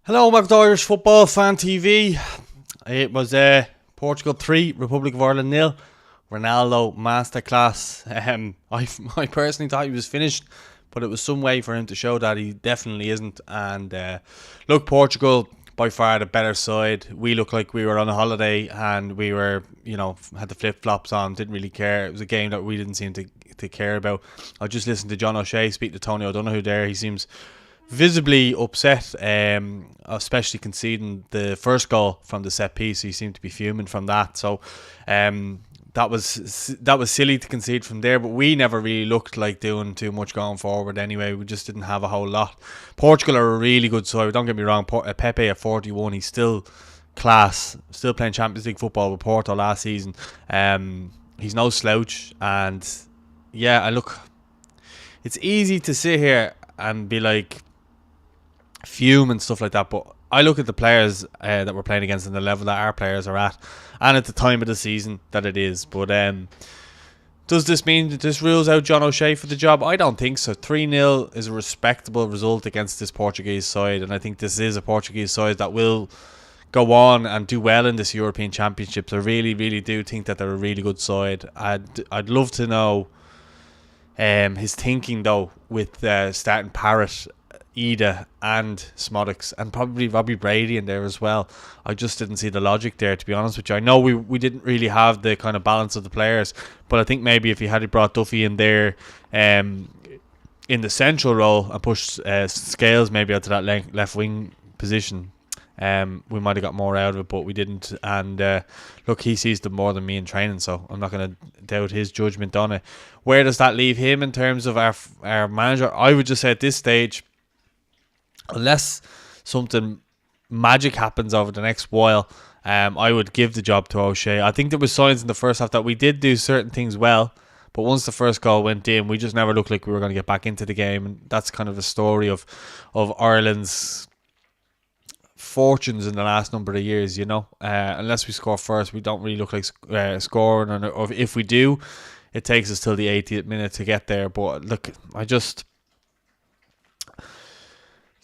Hello, welcome to Irish Football Fan TV. It was Portugal 3, Republic of Ireland 0. Ronaldo masterclass. I personally thought he was finished, but it was some way for him to show that he definitely isn't. And look, Portugal by far the better side. We looked like we were on a holiday and we were, had the flip flops on. Didn't really care. It was a game that we didn't seem to care about. I just listened to John O'Shea speak to Tony O'Donoghue there. He seems visibly upset, especially conceding the first goal from the set piece. He seemed to be fuming from that. So that was silly to concede from there, but we never really looked like doing too much going forward anyway. We just didn't have a whole lot. Portugal are a really good side, don't get me wrong. Pepe at 41, he's still class, still playing Champions League football with Porto last season. He's no slouch, and yeah, it's easy to sit here and be like fume and stuff like that, but I look at the players that we're playing against and the level that our players are at, and at the time of the season that it is. But does this mean that this rules out John O'Shea for the job? I don't think so. 3-0 is a respectable result against this Portuguese side, and I think this is a Portuguese side that will go on and do well in this European Championships. I really, really do think that they're a really good side. I'd love to know his thinking though with starting Parrott, Ida and Smodics, and probably Robbie Brady in there as well. I just didn't see the logic there, to be honest with you. I know we didn't really have the kind of balance of the players, but I think maybe if he had brought Duffy in there in the central role and pushed Scales maybe out to that left wing position, we might have got more out of it, but we didn't. And look, he sees them more than me in training, so I'm not going to doubt his judgment on it. Where does that leave him in terms of our manager? I would just say at this stage, unless something magic happens over the next while, I would give the job to O'Shea. I think there was signs in the first half that we did do certain things well, but once the first goal went in, we just never looked like we were going to get back into the game. And that's kind of the story of Ireland's fortunes in the last number of years, unless we score first, we don't really look like scoring, or if we do, it takes us till the 80th minute to get there. But look,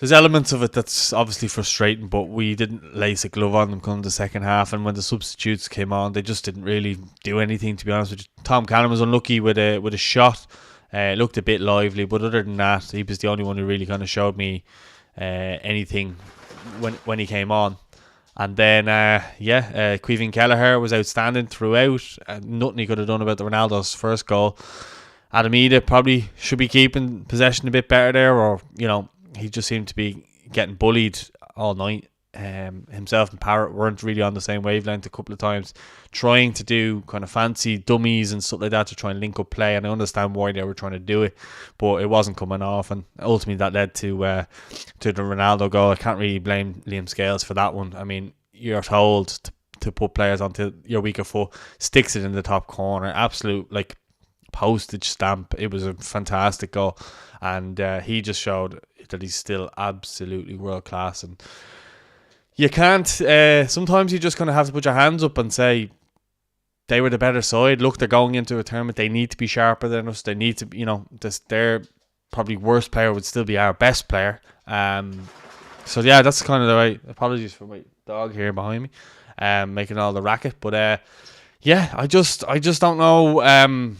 there's elements of it that's obviously frustrating, but we didn't lace a glove on them come the second half, and when the substitutes came on, they just didn't really do anything, to be honest with you. Tom Cannon was unlucky with a shot. It looked a bit lively, but other than that, he was the only one who really kind of showed me anything when he came on. And then Caoimhín Kelleher was outstanding throughout. Nothing he could have done about the Ronaldo's first goal. Adam Ida probably should be keeping possession a bit better there, or he just seemed to be getting bullied all night. Himself and Parrott weren't really on the same wavelength a couple of times, trying to do kind of fancy dummies and stuff like that to try and link up play, and I understand why they were trying to do it, but it wasn't coming off, and ultimately that led to the Ronaldo goal. I can't really blame Liam Scales for that one. I mean, you're told to put players onto your weaker foot, sticks it in the top corner, absolute postage stamp. It was a fantastic goal, and he just showed that he's still absolutely world class. And you can't, sometimes you just kind of have to put your hands up and say they were the better side. Look, they're going into a tournament, they need to be sharper than us. They need to, their probably worst player would still be our best player. So yeah, that's kind of the right. Apologies for my dog here behind me, making all the racket. But I just don't know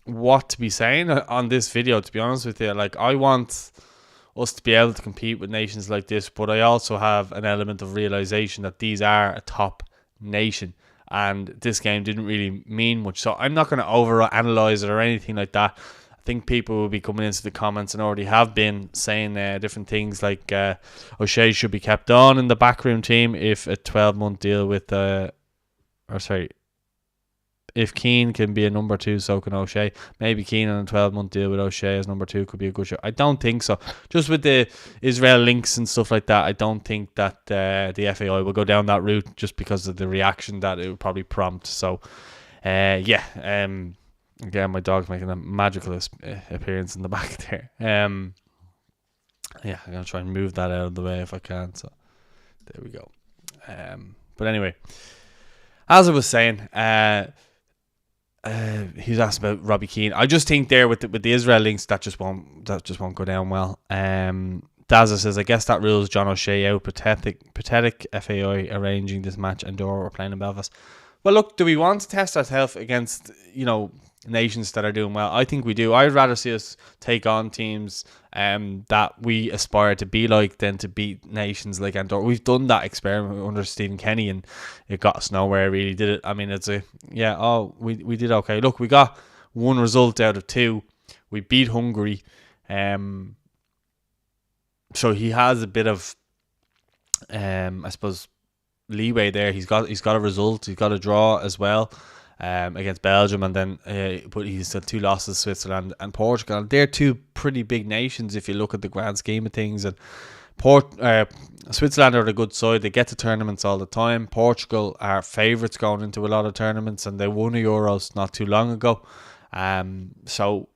what to be saying on this video, to be honest with you. I want us to be able to compete with nations like this, but I also have an element of realization that these are a top nation, and this game didn't really mean much. So I'm not going to overanalyze it or anything like that. I think people will be coming into the comments and already have been saying different things like O'Shea should be kept on in the backroom team if a 12-month deal with if Keane can be a number 2, so can O'Shea. Maybe Keane on a 12-month deal with O'Shea as number 2 could be a good shot. I don't think so. Just with the Israel links and stuff like that, I don't think that the FAI will go down that route, just because of the reaction that it would probably prompt. So, again, my dog's making a magical appearance in the back there. I'm going to try and move that out of the way if I can. So, there we go. But anyway, as I was saying, he was asked about Robbie Keane. I just think there with the Israel links, that just won't go down well. Dazza says, I guess that rules John O'Shea out. Pathetic FAI arranging this match and Dora were playing in Belfast. Well, look, do we want to test ourselves against, nations that are doing well? I think we do. I'd rather see us take on teams that we aspire to be like than to beat nations like Andorra. We've done that experiment under Stephen Kenny and it got us nowhere, really, did it? I mean, we did okay. Look, we got one result out of two. We beat Hungary. So he has a bit of, I suppose, leeway there. He's got a result. He's got a draw as well against Belgium, and then but he's had 2 losses, Switzerland and Portugal. They're 2 pretty big nations if you look at the grand scheme of things. And Switzerland are a good side. They get to tournaments all the time. Portugal are favourites going into a lot of tournaments, and they won the Euros not too long ago. So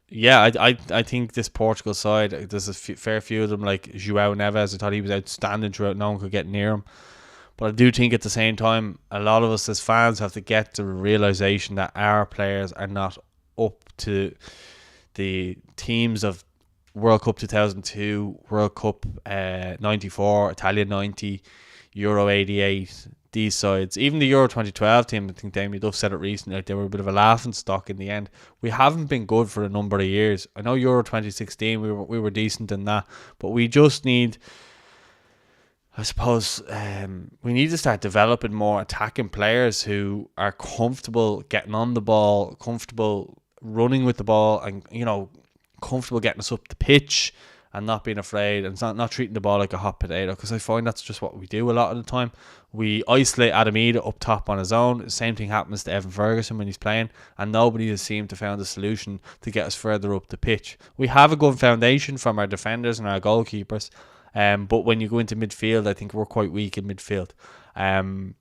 yeah, I think this Portugal side, there's a fair few of them, like João Neves. I thought he was outstanding throughout. No one could get near him. But I do think at the same time, a lot of us as fans have to get the realisation that our players are not up to the teams of World Cup 2002, World Cup 94, Italian 90, Euro 88, these sides. Even the Euro 2012 team, I think Damien Duff said it recently, like they were a bit of a laughing stock in the end. We haven't been good for a number of years. I know Euro 2016, we were decent in that, but we just need... I suppose we need to start developing more attacking players who are comfortable getting on the ball, comfortable running with the ball, and comfortable getting us up the pitch and not being afraid and not treating the ball like a hot potato. Because I find that's just what we do a lot of the time. We isolate Adam Ida up top on his own. The same thing happens to Evan Ferguson when he's playing, and nobody has seemed to found a solution to get us further up the pitch. We have a good foundation from our defenders and our goalkeepers. But when you go into midfield, I think we're quite weak in midfield. And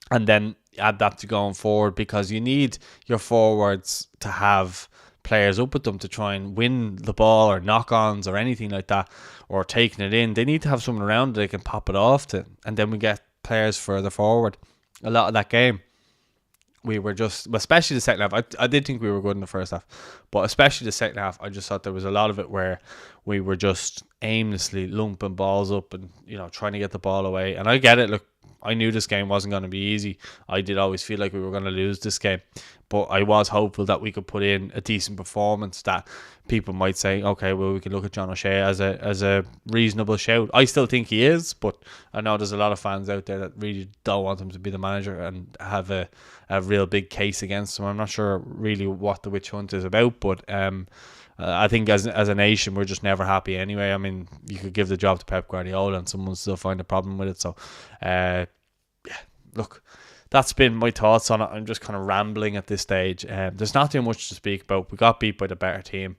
then add that to going forward, because you need your forwards to have players up with them to try and win the ball or knock-ons or anything like that, or taking it in. They need to have someone around that they can pop it off to, and then we get players further forward. A lot of that game, we were just, especially the second half, I did think we were good in the first half, but especially the second half, I just thought there was a lot of it where we were just aimlessly lumping balls up and trying to get the ball away. And I get it, look, I knew this game wasn't going to be easy. I did always feel like we were going to lose this game, but I was hopeful that we could put in a decent performance that people might say, okay, well, we can look at John O'Shea as a reasonable shout. I still think he is, but I know there's a lot of fans out there that really don't want him to be the manager and have a real big case against him. I'm not sure really what the witch hunt is about, but I think as a nation, we're just never happy anyway. I mean, you could give the job to Pep Guardiola and someone still find a problem with it. So, look, that's been my thoughts on it. I'm just kind of rambling at this stage. There's not too much to speak about. We got beat by the better team.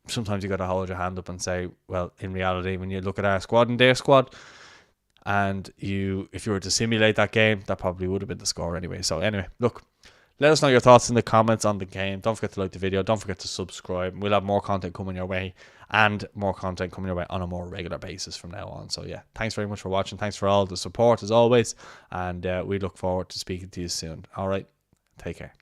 Sometimes you got to hold your hand up and say, well, in reality, when you look at our squad and their squad, and if you were to simulate that game, that probably would have been the score anyway. So anyway, look, let us know your thoughts in the comments on the game. Don't forget to like the video. Don't forget to subscribe. We'll have more content coming your way, and more content coming your way on a more regular basis from now on. So yeah, thanks very much for watching. Thanks for all the support as always, and we look forward to speaking to you soon. All right, take care.